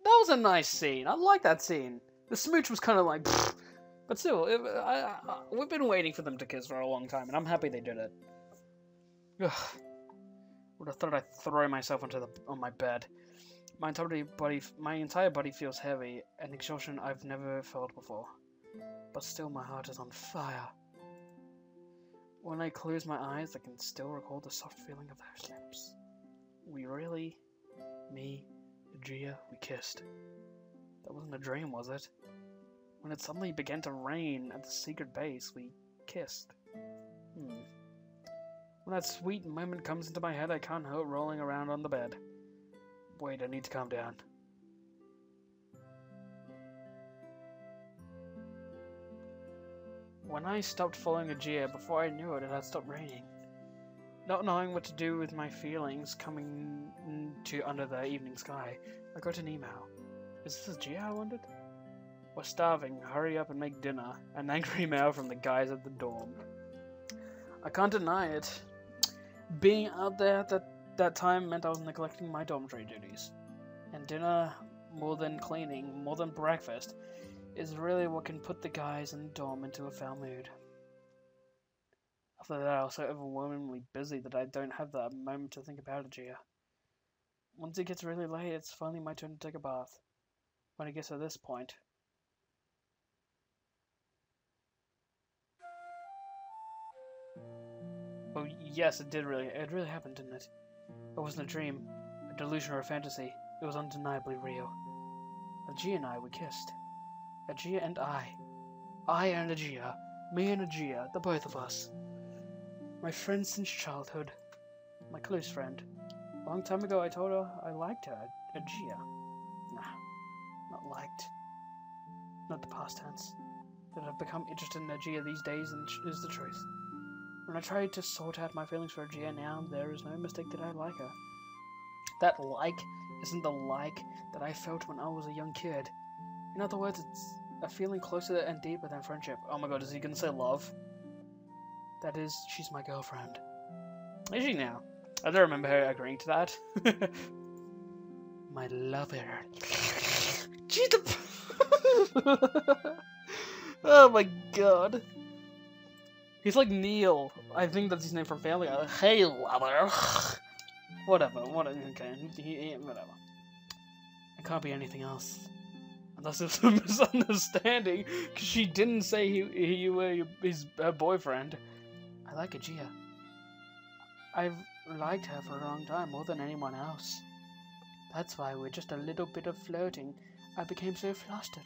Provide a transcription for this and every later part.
That was a nice scene. I like that scene. The smooch was kind of like, pfft, but still, we've been waiting for them to kiss for a long time, and I'm happy they did it. Ugh. Would have thought I'd throw myself on my bed. My entire body feels heavy, an exhaustion I've never felt before. But still, my heart is on fire. When I close my eyes, I can still recall the soft feeling of those lips. We really, me, Gia, we kissed. That wasn't a dream, was it? When it suddenly began to rain at the secret base, we kissed. When that sweet moment comes into my head, I can't help rolling around on the bed. Wait, I need to calm down. When I stopped following Ajia, before I knew it, it had stopped raining. Not knowing what to do with my feelings coming to under the evening sky, I got an email. Is this Ajia, I wondered? We're starving, hurry up and make dinner. An angry email from the guys at the dorm. I can't deny it. Being out there at that time meant I was neglecting my dormitory duties. And dinner, more than cleaning, more than breakfast, is really what can put the guys in the dorm into a foul mood. After that, I was so overwhelmingly busy that I don't have that moment to think about Gia. Once it gets really late, it's finally my turn to take a bath. When it gets to this point... Oh, yes, it really happened, didn't it? It wasn't a dream, a delusion or a fantasy. It was undeniably real. Ajia and I, we kissed. Ajia and I. I and Ajia. Me and Ajia, the both of us. My friend since childhood. My close friend. A long time ago I told her I liked her, Ajia. Nah, not liked. Not the past tense. That I've become interested in Ajia these days is the truth. When I try to sort out my feelings for Gia now, there is no mistake that I like her. That like isn't the like that I felt when I was a young kid. In other words, it's a feeling closer and deeper than friendship. Oh my god, is he gonna say love? That is, she's my girlfriend. Is she now? I don't remember her agreeing to that. My lover. She's the... Oh my god. He's like Neil. I think that's his name from Family Guy. Hey, lover. Whatever. Okay. Whatever. It can't be anything else. Unless it's a misunderstanding, because she didn't say you were her boyfriend. I like Ajia. I've liked her for a long time, more than anyone else. That's why with just a little bit of flirting, I became so flustered.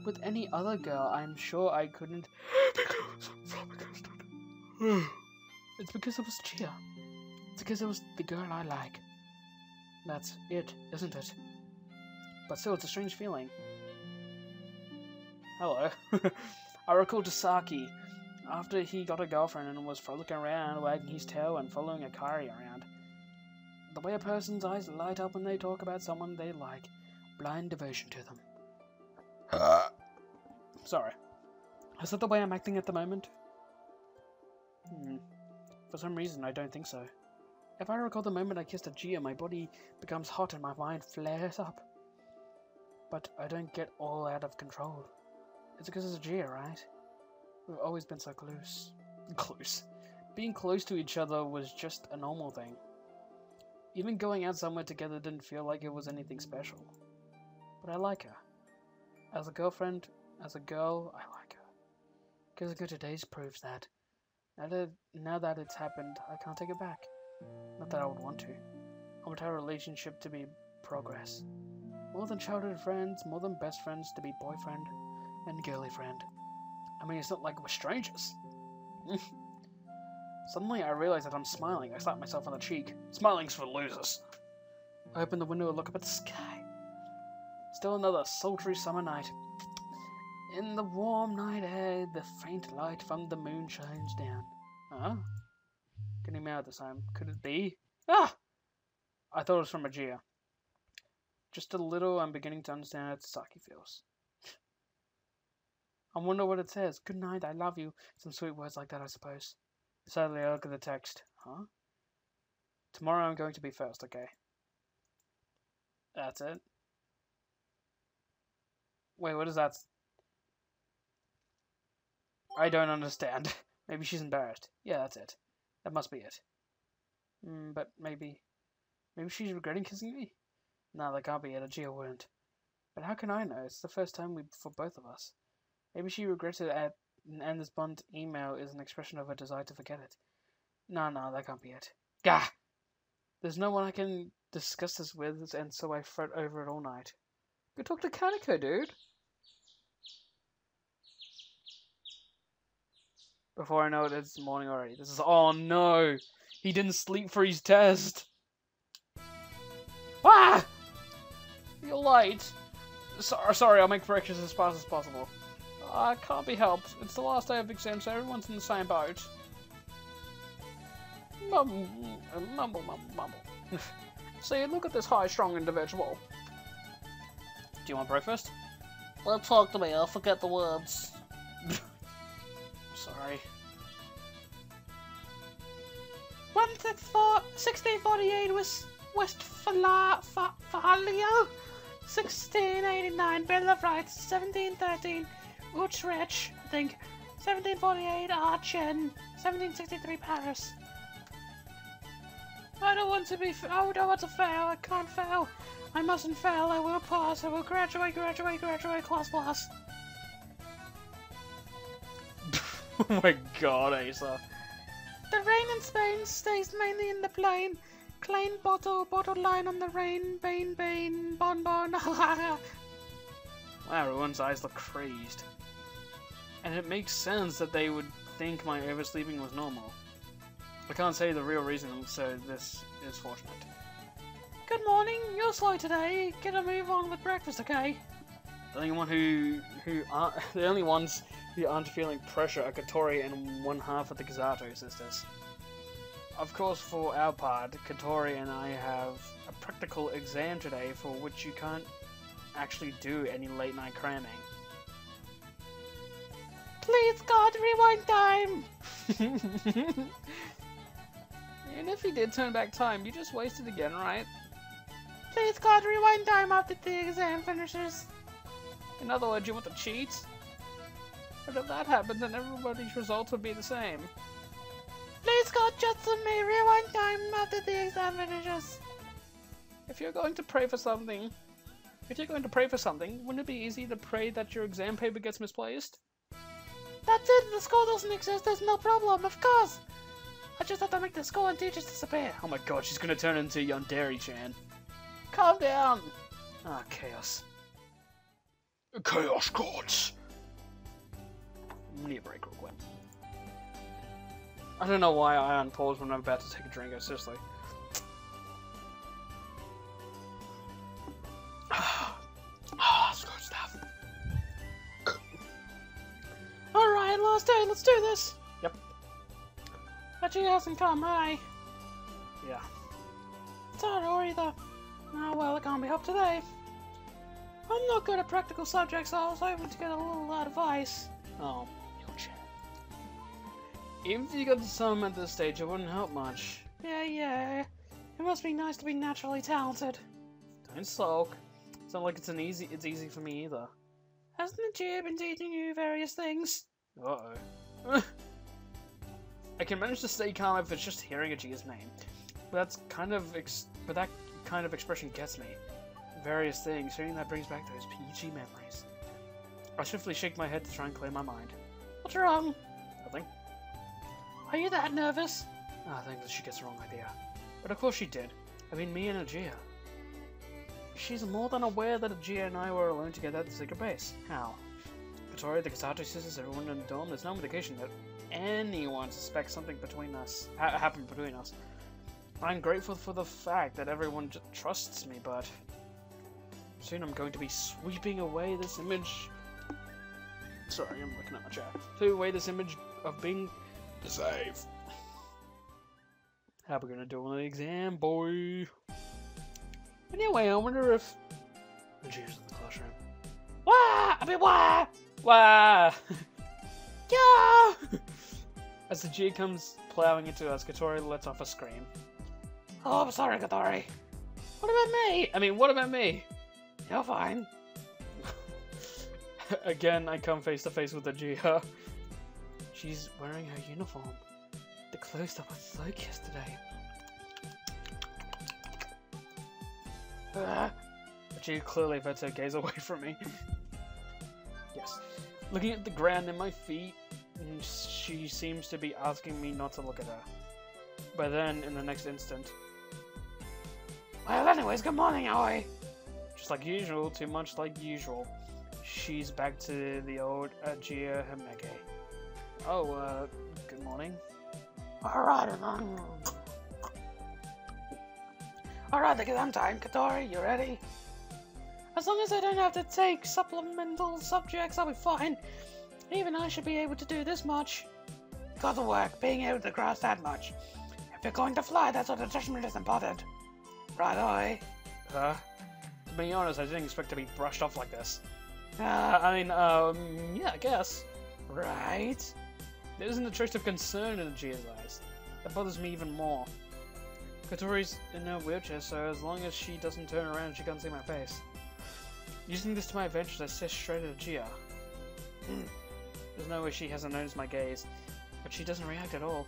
With any other girl, I'm sure I couldn't become so flabbergasted. It's because it was Gia. It's because it was the girl I like. That's it, isn't it? But still, it's a strange feeling. Hello. I recall Tasaki, after he got a girlfriend and was frolicking around, wagging his tail and following Akari around. The way a person's eyes light up when they talk about someone they like. Blind devotion to them. Sorry. Is that the way I'm acting at the moment? For some reason, I don't think so. If I recall the moment I kissed Ajia, my body becomes hot and my mind flares up. But I don't get all out of control. It's because it's Ajia, right? We've always been so close. Being close to each other was just a normal thing. Even going out somewhere together didn't feel like it was anything special. But I like her. As a girlfriend, as a girl, I like her. Because a good today's proves that. Now that it's happened, I can't take it back. Not that I would want to. I want our relationship to be progress. More than childhood friends, more than best friends, to be boyfriend and girly friend. I mean, it's not like we're strangers. Suddenly I realize that I'm smiling. I slap myself on the cheek. Smiling's for losers. I open the window and look up at the sky. Still another sultry summer night. In the warm night air, the faint light from the moon shines down. Huh? Getting me out this time. Could it be? Ah! I thought it was from Ajia. Just a little, I'm beginning to understand how Sasaki feels. I wonder what it says. Good night, I love you. Some sweet words like that, I suppose. Sadly, I look at the text. Huh? Tomorrow I'm going to be first, okay? That's it. Wait, what is that? I don't understand. Maybe she's embarrassed. Yeah, that's it. That must be it. But maybe she's regretting kissing me? No, that can't be it. Ajia wouldn't. But how can I know? It's the first time for both of us. Maybe she regretted it, and this blunt email is an expression of her desire to forget it. No, that can't be it. Gah! There's no one I can discuss this with, and so I fret over it all night. Go talk to Kaneko, dude! Before I know it, it's morning already. This is... Oh no! He didn't sleep for his test! Ah! You're late. Sorry, I'll make breakfast as fast as possible. Can't be helped. It's the last day of exams, so everyone's in the same boat. Mumble. See, look at this high-strung individual. Do you want breakfast? Don't talk to me, I'll forget the words. Sorry. 1648 Westphalia. 1689 Bill of Rights. 1713 Utrecht, I think. 1748 Aachen. 1763 Paris. I don't want to fail. I can't fail. I mustn't fail. I will pass. I will graduate, class. Oh my god, Asa. The rain in Spain stays mainly in the plain. Plain bottle line on the rain. Bane, bon. Wow, everyone's eyes look crazed. And it makes sense that they would think my oversleeping was normal. I can't say the real reason, so this is fortunate. Good morning, you're slow today. Get a move on with breakfast, okay? The only ones who aren't feeling pressure are Katori and one half of the Gazato sisters. Of course, for our part, Katori and I have a practical exam today for which you can't actually do any late night cramming. Please, God, rewind time! And if he did turn back time, you just wasted again, right? Please, God, rewind time after the exam finishes. In other words, you want to cheat? But if that happens, then everybody's results would be the same. Please, God, just let me rewind time after the exam finishes. If you're going to pray for something, wouldn't it be easy to pray that your exam paper gets misplaced? That's it, the school doesn't exist, there's no problem, of course. I just have to make the school and teachers disappear. Oh my god, she's gonna turn into Yandere-chan. Calm down. Ah, chaos. Chaos gods! Need a break real quick. I don't know why I unpause when I'm about to take a drink, seriously. It's good stuff. Alright, last day, let's do this. Yep. Ajia hasn't come, hi. Yeah. It's hard either. Oh well, it can't be helped today. I'm not good at practical subjects, so I was hoping to get a little advice. Oh, your chin. Even if you got to some at this stage, it wouldn't help much. Yeah. It must be nice to be naturally talented. Don't sulk. It's not like it's easy for me either. Hasn't Ajia been teaching you various things? Uh-oh. I can manage to stay calm if it's just hearing Ajia's name. But that kind of expression gets me. Various things, hearing that brings back those PG memories. I swiftly shake my head to try and clear my mind. What's wrong? Nothing. Are you that nervous? I think that she gets the wrong idea. But of course she did. I mean, me and Ajia. She's more than aware that Ajia and I were alone together at the secret base. How? Katori, the Kasato sisters, everyone in the dorm, there's no indication that anyone suspects something happened between us. I'm grateful for the fact that everyone trusts me, but soon I'm going to be sweeping away this image. Sorry, I'm looking at my chat. Sweep away this image of being safe. How are we gonna do on the exam, boy? Anyway, I wonder if Ajia's in the classroom. Wah! Wah! Yeah! As Ajia comes plowing into us, Katori lets off a scream. Oh, I'm sorry, Katori. What about me? What about me? You're fine. Again, I come face to face with Ajia. She's wearing her uniform. The clothes that was like yesterday. Ajia clearly averts her gaze away from me. Yes. Looking at the ground in my feet, she seems to be asking me not to look at her. But then, in the next instant... Well, anyways, good morning, Aoi. Just like usual, too much like usual. She's back to the old Ajia Himege. Oh, good morning. Alright, Alright, the exam time. Katori, you ready? As long as I don't have to take supplemental subjects, I'll be fine. Even I should be able to do this much. Got to work, being able to grasp that much. If you're going to fly, that sort of judgment is important. Right, Oi? To be honest, I didn't expect to be brushed off like this. Yeah, I guess. right. There isn't a trace of concern in Ajia's eyes. That bothers me even more. Kotori's in her wheelchair, so as long as she doesn't turn around, she can't see my face. Using this to my advantage, I stare straight at Ajia. There's no way she hasn't noticed my gaze, but she doesn't react at all.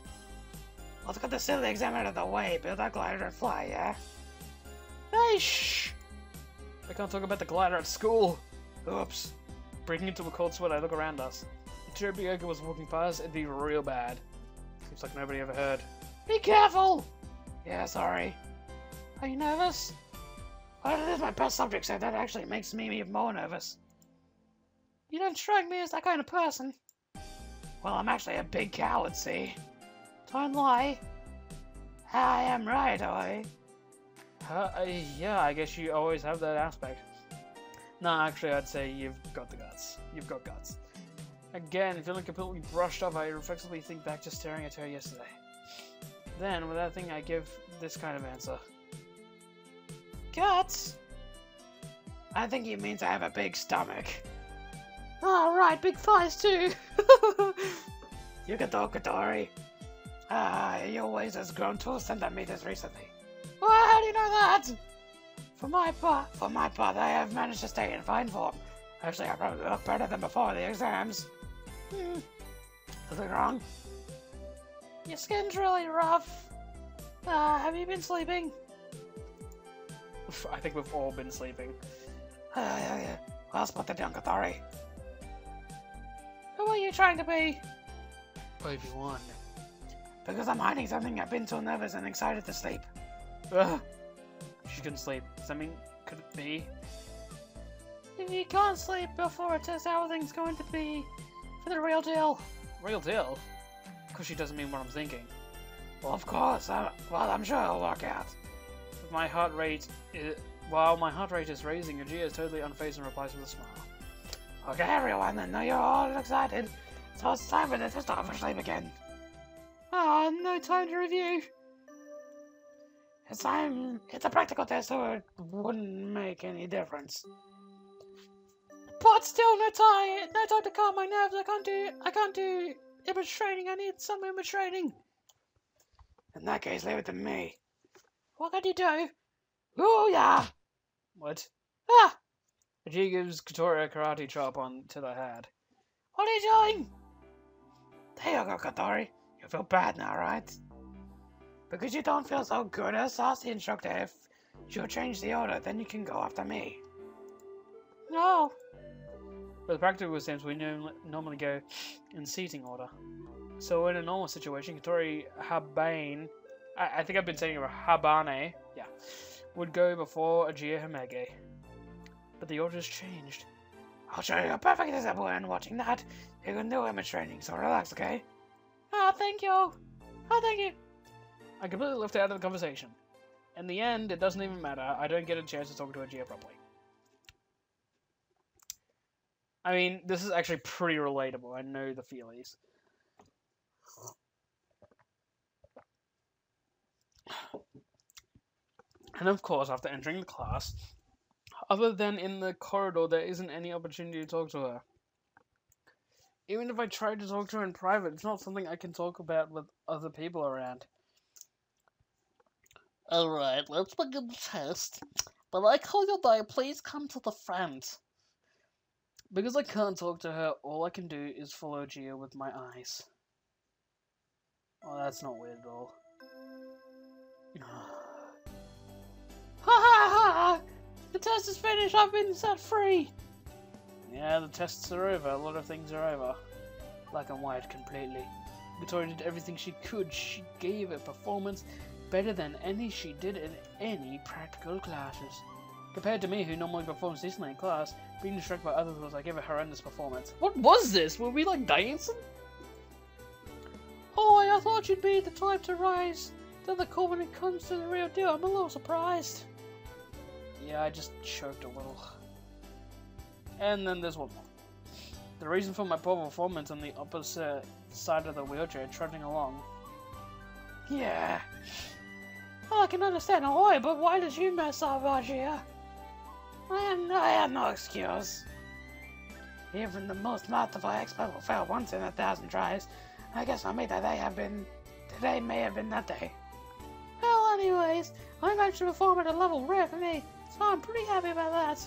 Let's get the silly exam out of the way, build that glider and fly, yeah? Hey, shh! I can't talk about the glider at school! Oops. Breaking into a cold sweat, I look around us. If Jerry was walking past, it'd be real bad. Seems like nobody ever heard. Be careful! Yeah, sorry. Are you nervous? Well, it is my best subject, so that actually makes me even more nervous. You don't strike me as that kind of person. Well, I'm actually a big coward, see? Don't lie. I am right, Oi. Yeah, I guess you always have that aspect. No, actually, I'd say you've got the guts. You've got guts. Again, feeling completely brushed off, I reflexively think back to staring at her yesterday. Then, with that thing, I give this kind of answer. Guts? I think he means I have a big stomach. Oh, right, big thighs too. Yukatori. Your waist has grown 2 centimeters recently. Well, how do you know that? For my part, I have managed to stay in fine form. Actually, I probably look better than before the exams. Nothing wrong? Your skin's really rough. Have you been sleeping? I think we've all been sleeping. Yeah. Well spotted, Yukatori. Who are you trying to be? Obi-Wan. Because I'm hiding something, I've been so nervous and excited to sleep. She couldn't sleep. Does that mean, could it be? If you can't sleep before a test, how are things going to be for the real deal? Real deal? Of course she doesn't mean what I'm thinking. Well, of course. I'm sure it'll work out. With my heart rate while my heart rate is raising, Ajia is totally unfazed and replies with a smile. Okay, everyone, I know you're all excited, so it's time for the test to officially begin. No time to review. It's a practical test, so it wouldn't make any difference. But still, no time to calm my nerves. I can't do image training. I need some image training. In that case, leave it to me. What can you do? Oh yeah. What? Ah! Ajia gives Kotori a karate chop onto the head. What are you doing? There you go, Kotori. You feel bad now, right? Because you don't feel so good, ask the instructor if she'll change the order, then you can go after me. No. For the practical exams, we normally go in seating order. So in a normal situation, Kotori Habane, I think I've been saying it Habane, yeah, would go before Ajia Himege. But the order has changed. I'll show you a perfect example, and watching that, you can do image training, so relax, okay? Oh, thank you. Oh, thank you. I completely left out of the conversation. In the end, it doesn't even matter. I don't get a chance to talk to Ajia properly. I mean, this is actually pretty relatable. I know the feelies. And of course, after entering the class, other than in the corridor, there isn't any opportunity to talk to her. Even if I try to talk to her in private, it's not something I can talk about with other people around. Alright, let's begin the test. When I call your name, please come to the front. Because I can't talk to her, all I can do is follow Gia with my eyes. Oh, that's not weird at all. Ha ha ha! The test is finished, I've been set free! Yeah, the tests are over, a lot of things are over. Black and white, completely. Victoria did everything she could. She gave a performance better than any she did in any practical classes. Compared to me, who normally performs decently in class, being distracted by others was like a horrendous performance. What was this? Were we like dancing? Oh, I thought you'd be the type to rise to the call when it comes to the real deal. I'm a little surprised. Yeah, I just choked a little. And then there's one more. The reason for my poor performance on the opposite side of the wheelchair, trudging along. Yeah. Well, I can understand Aoi, but why did you mess up, Gia? I have no excuse. Even the most masterful expert will fail once in 1,000 tries. I guess for me today may have been that day. Well, anyways, I managed to perform at a level rare for me, so I'm pretty happy about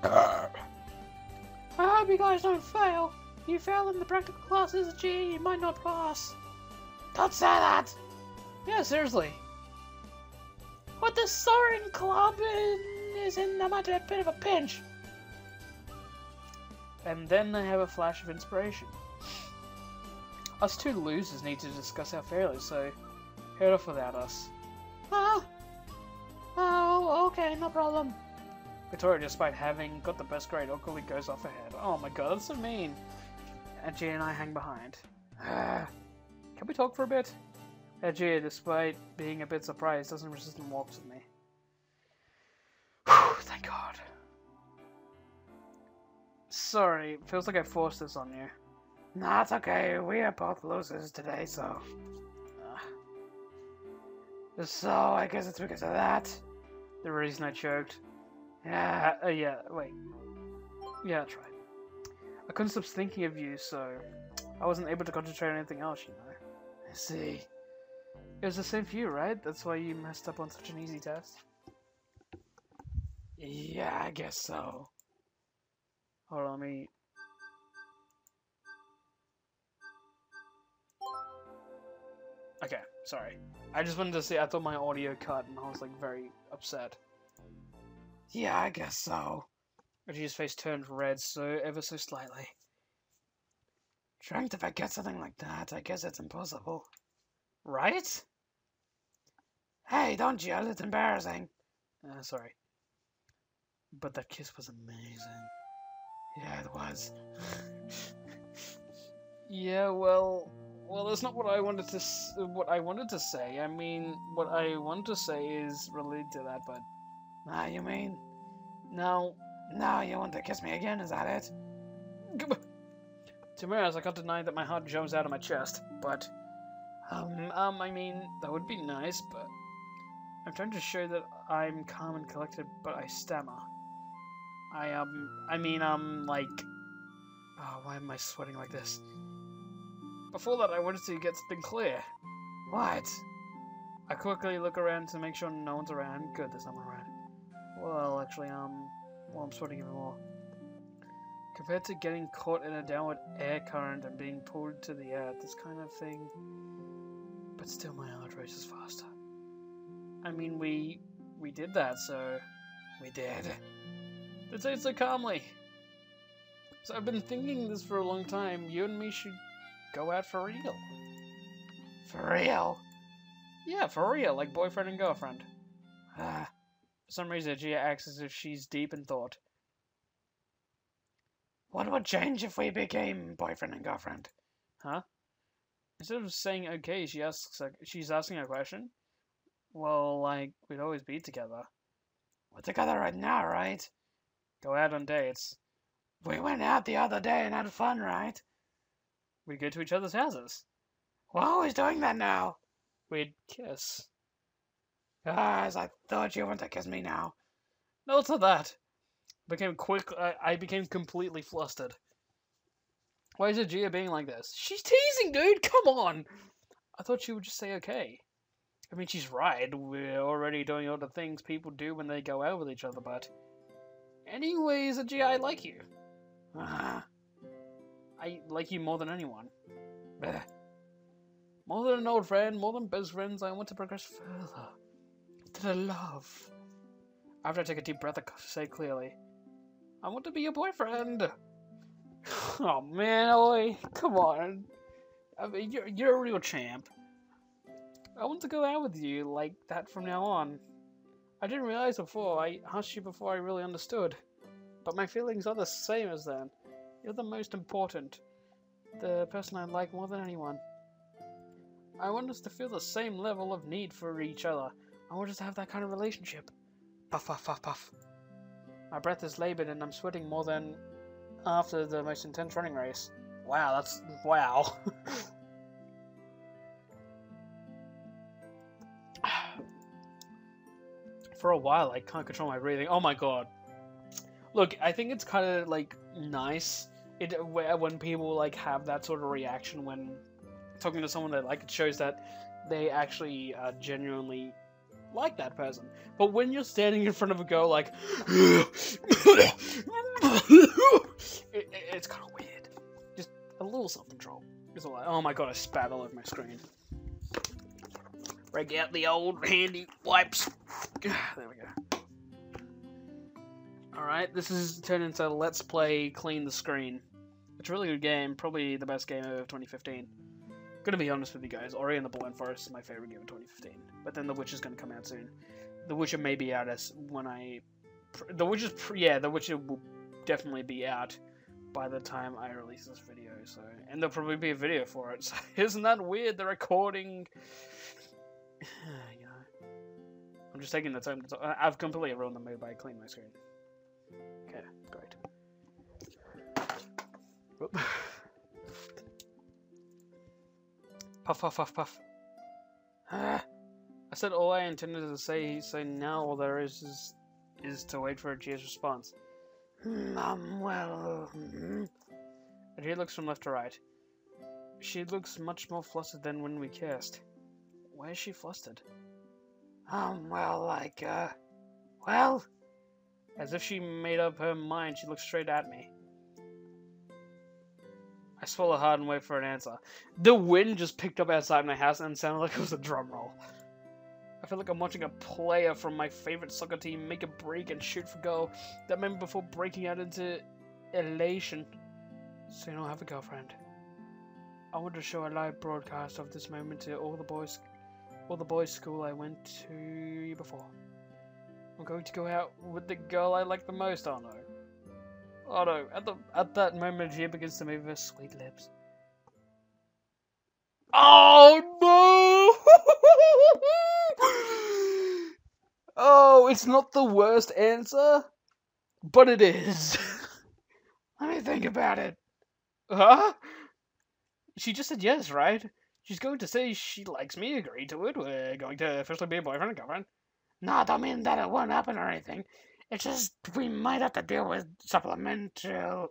that. I hope you guys don't fail. You fail in the practical classes, G, you might not pass. Don't say that! Yeah, seriously. What the Soaring Club is in a bit of a pinch. And then I have a flash of inspiration. Us two losers need to discuss our failures, so head off without us. Oh, okay, no problem. Victoria, despite having got the best grade, awkwardly goes off ahead. Oh my god, that's so mean. And Gia and I hang behind. Can we talk for a bit? Gia, despite being a bit surprised, doesn't resist and walks with me. Whew, thank god. Sorry, feels like I forced this on you. Nah, it's okay. We are both losers today, so... So, I guess it's because of that. The reason I choked. Yeah. Yeah, wait. Yeah, that's right. I couldn't stop thinking of you, so I wasn't able to concentrate on anything else, you know. I see. It was the same for you, right? That's why you messed up on such an easy test? Yeah, I guess so. Hold on, let me... Okay, sorry. I just wanted to say, I thought my audio cut and I was like very upset. Yeah, I guess so. Reggie's face turned red ever so slightly. Trying to forget something like that, I guess it's impossible. Right? Hey, don't yell, it's embarrassing. Sorry. But that kiss was amazing. Yeah, it was. Yeah, well, that's not what I wanted to say. I mean, what I want to say is related to that, but... You mean? No. No, you want to kiss me again, is that it? To be honest, I can't deny that my heart jumps out of my chest, but... I mean, that would be nice, but... I'm trying to show that I'm calm and collected, but I stammer. Like... Oh, why am I sweating like this? Before that, I wanted to get something clear. What? I quickly look around to make sure no one's around. Good, there's no one around. Well, actually, well, I'm sweating even more. Compared to getting caught in a downward air current and being pulled to the earth, this kind of thing... But still, my heart races faster. I mean, we did that, so... We did. Let's say it so calmly. So I've been thinking this for a long time. You and me should go out for real. For real? Yeah, for real, like boyfriend and girlfriend. For some reason, Gia acts as if she's deep in thought. What would change if we became boyfriend and girlfriend? Huh? Instead of saying okay, she's asking a question. Well, like, we'd always be together. We're together right now, right? Go out on dates. We went out the other day and had fun, right? We'd go to each other's houses. We're always doing that now. We'd kiss. Guys, I thought you wanted to kiss me now. No, it's not that. I became completely flustered. Why is Gia being like this? She's teasing, dude! Come on! I thought she would just say okay. I mean, she's right. We're already doing all the things people do when they go out with each other, but... Anyways, Gia, I like you. I like you more than anyone. Blech. More than an old friend, more than best friends, I want to progress further. To the love. After I take a deep breath, I say clearly, I want to be your boyfriend. Oh man, Aoi, come on. I mean, you're a real champ. I want to go out with you like that from now on. I didn't realize before. I asked you before I really understood. But my feelings are the same as then. You're the most important. The person I like more than anyone. I want us to feel the same level of need for each other. I want us to have that kind of relationship. Puff, puff, puff, puff. My breath is labored and I'm sweating more than after the most intense running race. Wow, that's... wow. For a while, I can't control my breathing. Oh my god. Look, I think it's kind of, like, nice when people, like, have that sort of reaction when talking to someone they like. It shows that they actually genuinely like that person. But when you're standing in front of a girl, like... it's kind of weird. Just a little self-control. It's all like, oh my god, I spat all over my screen. Break out the old handy wipes. There we go. Alright, this is turned into Let's Play Clean the Screen. It's a really good game, probably the best game of 2015. Gonna be honest with you guys, Ori and the Blind Forest is my favorite game of 2015. But then The Witcher's gonna come out soon. The Witcher may be out as when I... The Witcher will definitely be out by the time I release this video, so... And there'll probably be a video for it, so isn't that weird? The recording... you know... I'm just taking the time to talk. I've completely ruined the mood by cleaning my screen. Okay, great. Whoop. Puff, puff, puff, puff. I said all I intended to say, so now all there is to wait for Ajia's response. Well... Ajia looks from left to right. She looks much more flustered than when we kissed. Why is she flustered? Well, like, well... As if she made up her mind, she looks straight at me. I swallow hard and wait for an answer. The wind just picked up outside my house and sounded like it was a drum roll. I feel like I'm watching a player from my favorite soccer team make a break and shoot for goal. That moment before breaking out into elation. Soon I'll have a girlfriend. I want to show a live broadcast of this moment to all the boys school I went to before. I'm going to go out with the girl I like the most, oh no. Oh no, at that moment Gia begins to move her sweet lips. Oh no! Oh, it's not the worst answer, but it is. Let me think about it. Huh? She just said yes, right? She's going to say she likes me, agree to it, we're going to officially be a boyfriend and girlfriend. No, I don't mean that it won't happen or anything. It's just we might have to deal with supplemental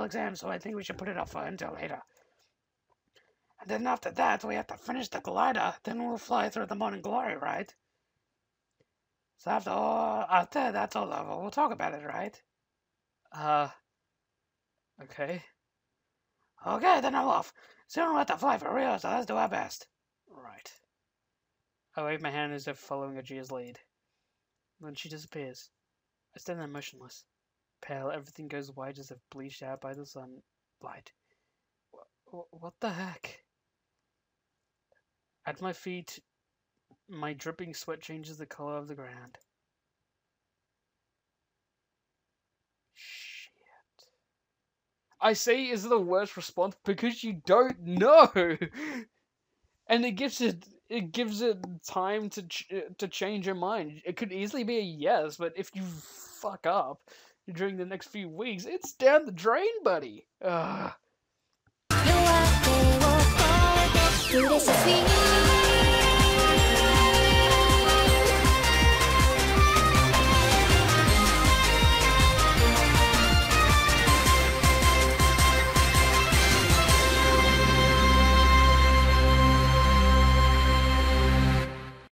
exams, so I think we should put it off until later. And then after that, we have to finish the glider, then we'll fly through the morning glory, right? So after that's all over, we'll talk about it, right? Okay. Okay, then I'm off. Soon we'll have to fly for Rio, so let's do our best. Right. I wave my hand as if following Ajia's lead. Then she disappears. I stand there motionless. Pale, everything goes white as if bleached out by the sunlight. What the heck? At my feet, my dripping sweat changes the color of the ground. Shit. I say is the worst response because you don't know! And it gives it time to change your mind. It could easily be a yes, but if you fuck up during the next few weeks, it's down the drain, buddy. Ugh.